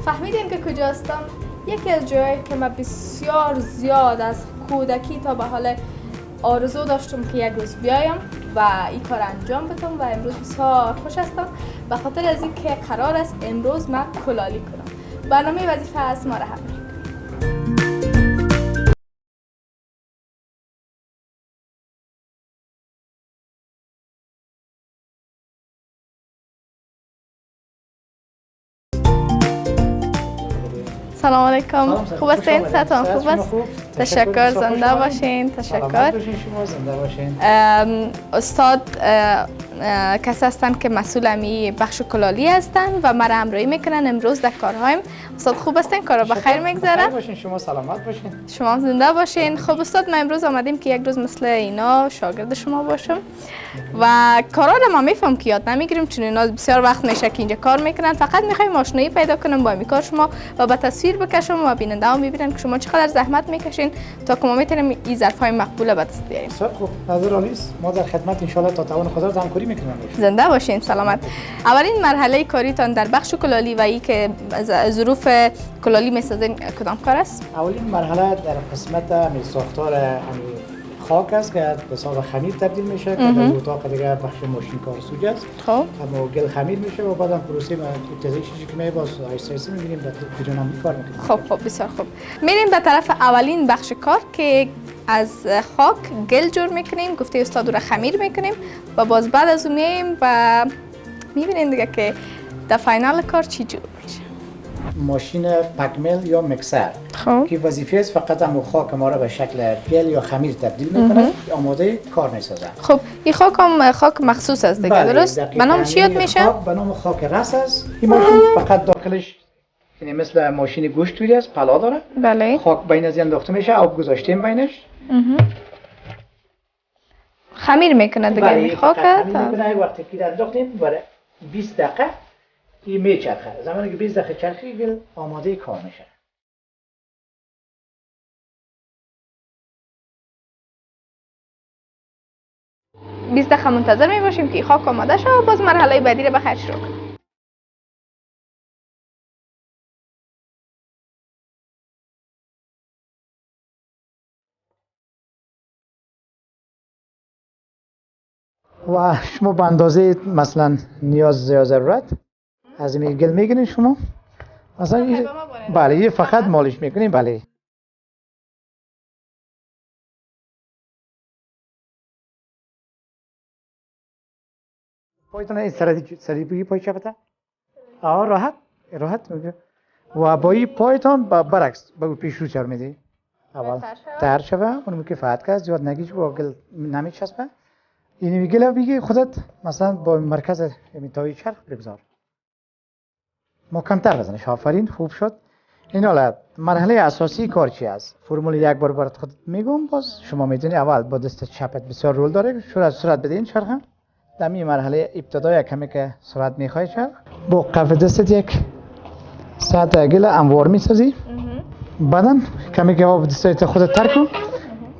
فهمیدین که کجا هستم؟ یکی از جایی که من بسیار زیاد از کودکی تا به حال آرزو داشتم که یک روز بیایم و این کار انجام بدم و امروز بسیار خوش هستم به خاطر از اینکه قرار است امروز من کلالی کنم. برنامه وظیفه از ما را هم سلام علیکم. خوب هستین؟ صحتتون خوب است؟ تشکر. زنده باشین. تشکر. استاد کسی هستند که مسئول امی بخش کلالی هستند و مرا همراهی میکنن امروز در کارهایم. استاد خوب هستین؟ کارا بخیر میگذره؟ باشین. شما سلامت باشین. شما زنده باشین. خب استاد ما امروز آمدیم که یک روز مثل اینا شاگرد شما باشم و کارا رو ما میفهم که یاد نمیگیریم چون اینا بسیار وقت میشه که اینجا کار میکنن. فقط میخوایم آشنایی پیدا کنم با این کار شما و به تصویر بکشم و بیننده ها میبینن که شما چقدر زحمت میکشین تا که ما میتونیم این ظرفای مقبول به دست بیاریم. خب نظر عالیست. ما در خدمت ان شاء الله تا توان خدا همکاری میکنیم. زنده باشین. سلامت. اولین مرحله کاریتان در بخش کلالی و ای که ظروف کلالی میسازین کدام کار است؟ اولین مرحله در قسمت ساختار خاک است که به حساب خمیر تبدیل میشه که در اتاق دیگه بخش ماشین کار سوج است. خب اما گل خمیر میشه و بعدم پروسه ابتدایی چیزی که باز آیسته میبینیم در کجا نمی کار میکنیم. خب بسیار خوب. میریم به طرف اولین بخش کار که از خاک گل جور میکنیم. گفته استاد رو خمیر میکنیم و باز بعد از اون میایم و میبینین دیگه که در فاینال کار چی جور میشه. ماشین پکمیل یا میکسر که وظیفه است فقط هم خاک ما را به شکل گل یا خمیر تبدیل میکنه آماده کار میسازه. خب این خاک هم خاک مخصوص است دیگه درست؟ به نام چی یاد میشه؟ به نام خاک رس است. این ماشین فقط داخلش یعنی مثل ماشین گوشت توری است، پلا داره. بله. خاک بین از انداخته میشه، آب گذاشتیم بینش. خمیر میکنه دیگه این خاک. خمیر میکنه وقتی که انداختیم برای 20 دقیقه این میچرخه. زمانی که 20 دقیقه چرخی گل آماده کار میشه. بیست دقیقه منتظر میباشیم که خاک آماده شه و باز مرحله بعدی رو بخیر شروع کنیم. و شما به اندازه مثلا نیاز یا ضرورت از این گل میگیرین شما مثلا بله یه فقط مالش میکنین. بله پایتون این سری بگی پای چپته راحت میگه و با این پایتون برعکس به پیش رو چر میدی اول تر شوه اونم که فقط که زیاد نگیش با گل نمیچسبه. این میگه بگی خودت مثلا با مرکز تای چرخ بگذار محکم‌تر بزنش. آفرین خوب شد. این حالا مرحله اساسی کار چی است؟ فرمول یک بار برات خودت میگم باز شما میدونی. اول با دست چپت بسیار رول داره سرعت بدین چرخ. در این مرحله ابتدایی کمی که سرعت میخوای چرخ با کف دستت یک سطح گل انوار میسازی. بعدم کمی که آب دستت خودت تر کن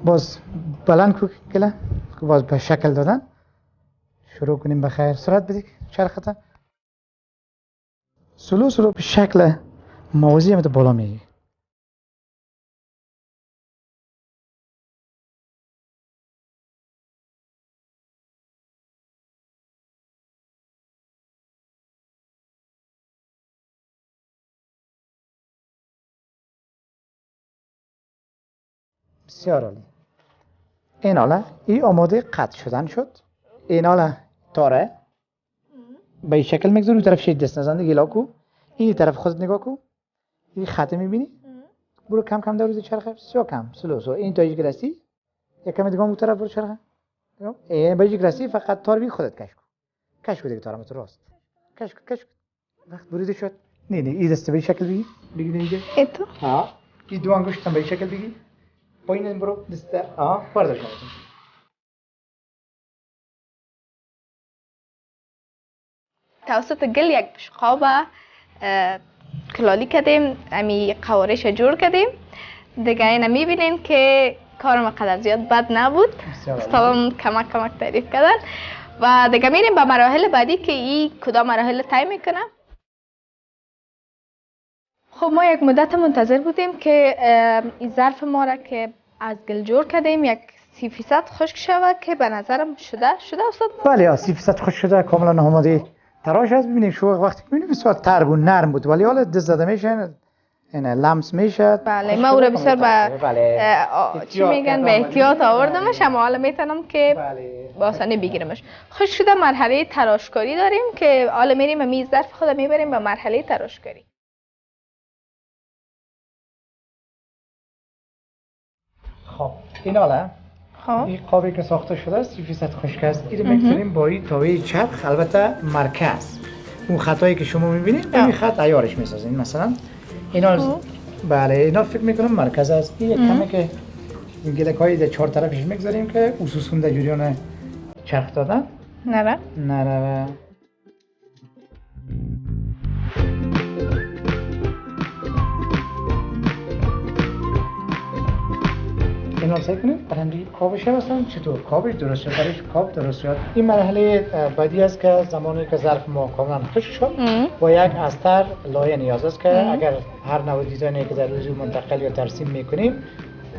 باز بلند کن گل باز به شکل دادن شروع کنیم. بخیر سرعت بدی چرختا سلو به شکل موازی هم بالا میگی. بسیار عالی. این حالا این آماده قطع شدن شد. این حالا تاره به این شکل میگذاری. اون طرف شید دست نزنده گلا کو. این طرف خودت نگاه کو. این خط میبینی؟ برو کم کم دور چرخه. بسیار کم سلو این تایج گرسی یکم دیگه اون طرف برو چرخه. این باجی گرسی فقط تار بی خودت کش کو دیگه تارم تو راست کش وقت بریده شد. نه این دست به شکل بگی دیگه ایتو این دو انگشت هم به شکل بگی پایین برو دست برداشت کن. توسط گل یک بشقاب کلالی کردیم. امی قوارش جور کردیم دیگه. اینا میبینین که کارم قدر زیاد بد نبود. استادم کمک تعریف کردن و دیگه میریم به مراحل بعدی که این کدام مراحل طی میکنه. خب ما یک مدت منتظر بودیم که این ظرف ما را که از گل جور کردیم یک 30% خشک شود که به نظرم شده استاد. بله 30% خشک شده کاملا آماده تراش هست. ببینید شو وقتی میبینید بسیار تر و نرم بود ولی حالا دست زده میشه این لمس میشه. بله ما او را بسیار چی میگن به احتیاط آوردمش اما حالا میتونم که با آسانی بگیرمش. خشک شده مرحله تراشکاری داریم که حالا میریم میز ظرف خود میبریم به مرحله تراشکاری. خب این حالا خب این قابی که ساخته شده است 30% خشک است. اینو میگذاریم با این تاوه چرخ البته مرکز. اون خطایی که شما میبینید به این خط عیارش میسازین. مثلا اینا بله اینا فکر میکنم مرکز است. این کمی که این گلک‌های در چهار طرفش میگذاریم که خصوصا در جریان چرخ دادن نره. اینا سعی کنید برندی کابش هستن چطور کابش درست شد برایش کاب درست شد. این مرحله بعدی است که زمانی که ظرف ما کاملا خشک شد با یک استر لایه نیاز است که اگر هر نوع دیزاینی که در روزی منتقل یا ترسیم میکنیم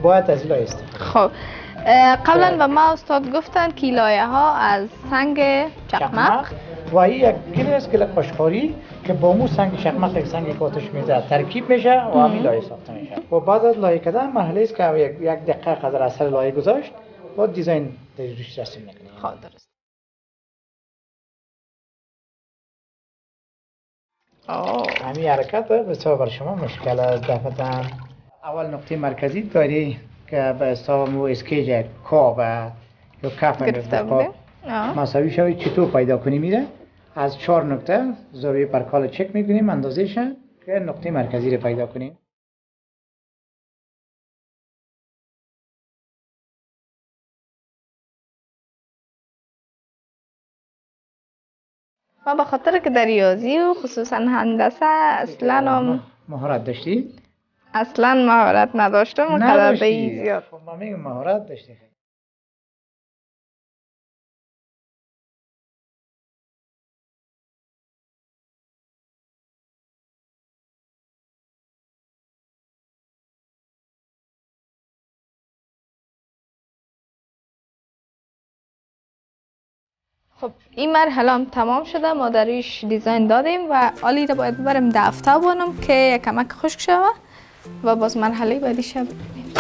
باید از این لایه استفاده. خب قبلا به ما استاد گفتن که لایه ها از سنگ چقمق و این یک گل است گل قشقاری که با مو سنگ چقمق یک سنگ که آتش میزد ترکیب میشه و همین لایه ساخته میشه. و بعد از لایه کردن مرحله است که یک دقیقه قدر اثر لایه گذاشت با دیزاین روش رسم میکنیم. خب درست. همین حرکت بسیار بر شما مشکل است. دفعتا اول نقطه مرکزی داری که به حساب مو اسکیج کاب یا کف مساوی شوی چطور پیدا کنی میره از 4 نقطه زاویه پرکال چک میکنیم اندازه‌ش که نقطه مرکزی رو پیدا کنیم. ما به خاطر که در ریاضی و خصوصا هندسه اصلا مهارت داشتی؟ اصلا مهارت نداشتم و قدر زیاد. خب ما میگم مهارت داشتی. خب این مرحله هم تمام شده ما دریش دیزاین دادیم و حالی رو باید ببرم دفتر بانم که کمک خشک شوه و باز مرحله بعدی شب ببینیم.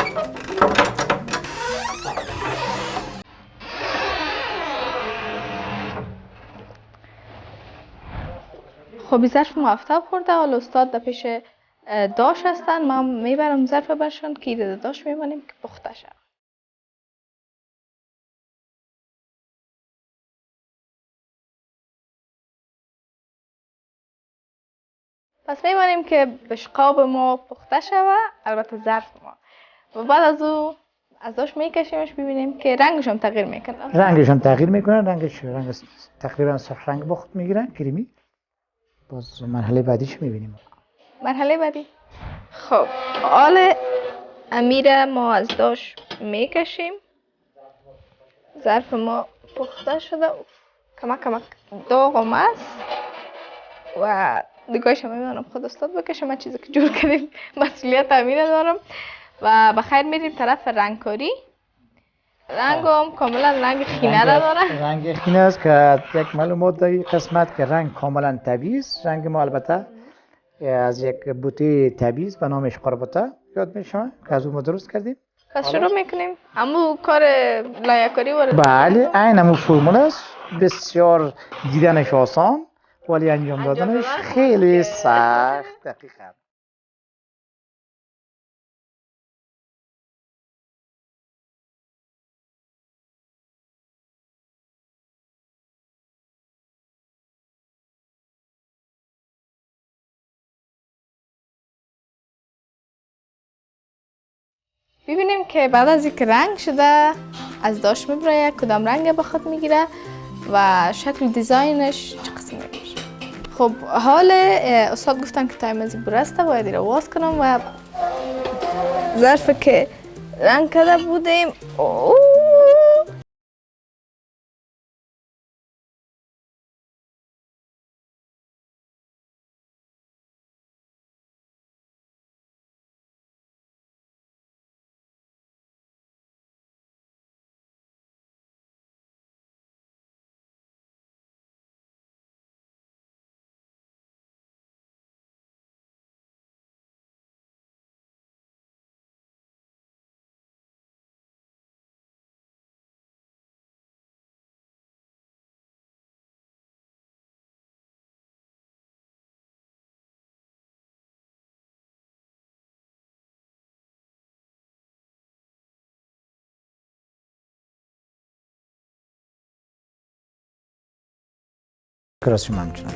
خب ظرف مفتب خورده حالا استاد در پیش داش هستن ما میبرم ظرف برشان که ایده داش میبانیم که پخته شد. پس میبانیم که بشقاب ما پخته شود البته ظرف ما و بعد از او از داش میکشیمش ببینیم که رنگشون تغییر میکنه. رنگشون تغییر میکنه رنگ تقریبا سرخ رنگ بخت میگیرن کریمی. باز مرحله بعدیش میبینیم. مرحله بعدی خب حال امیر ما از داش میکشیم ظرف ما پخته شده کمک داغ و مست و دیگهش هم میمانم خود استاد بکشه من چیزی که جور کردیم مسئولیت امیر دارم و بخیر میریم طرف رنگکاری. رنگ هم کاملا رنگ خینه را داره. رنگ خینه است که یک معلومات داری قسمت که رنگ کاملا طبیعی است. رنگ ما البته از یک بوته طبیعی است به نامش قربتا یاد میشه که از اون ما درست کردیم. پس شروع میکنیم همون کار لایه‌کاری وارد. بله این همون فرمول است بسیار دیدنش آسان ولی انجام دادنش خیلی سخت دقیقاً. ببینیم که بعد از اینکه رنگ شده از داش میبره کدام رنگ به خود میگیره و شکل دیزاینش چه قسمی میشه. خب حال استاد گفتن که تایم از برسته باید رو واز کنم و ظرف که رنگ کرده بودیم شکر از شما همچنان.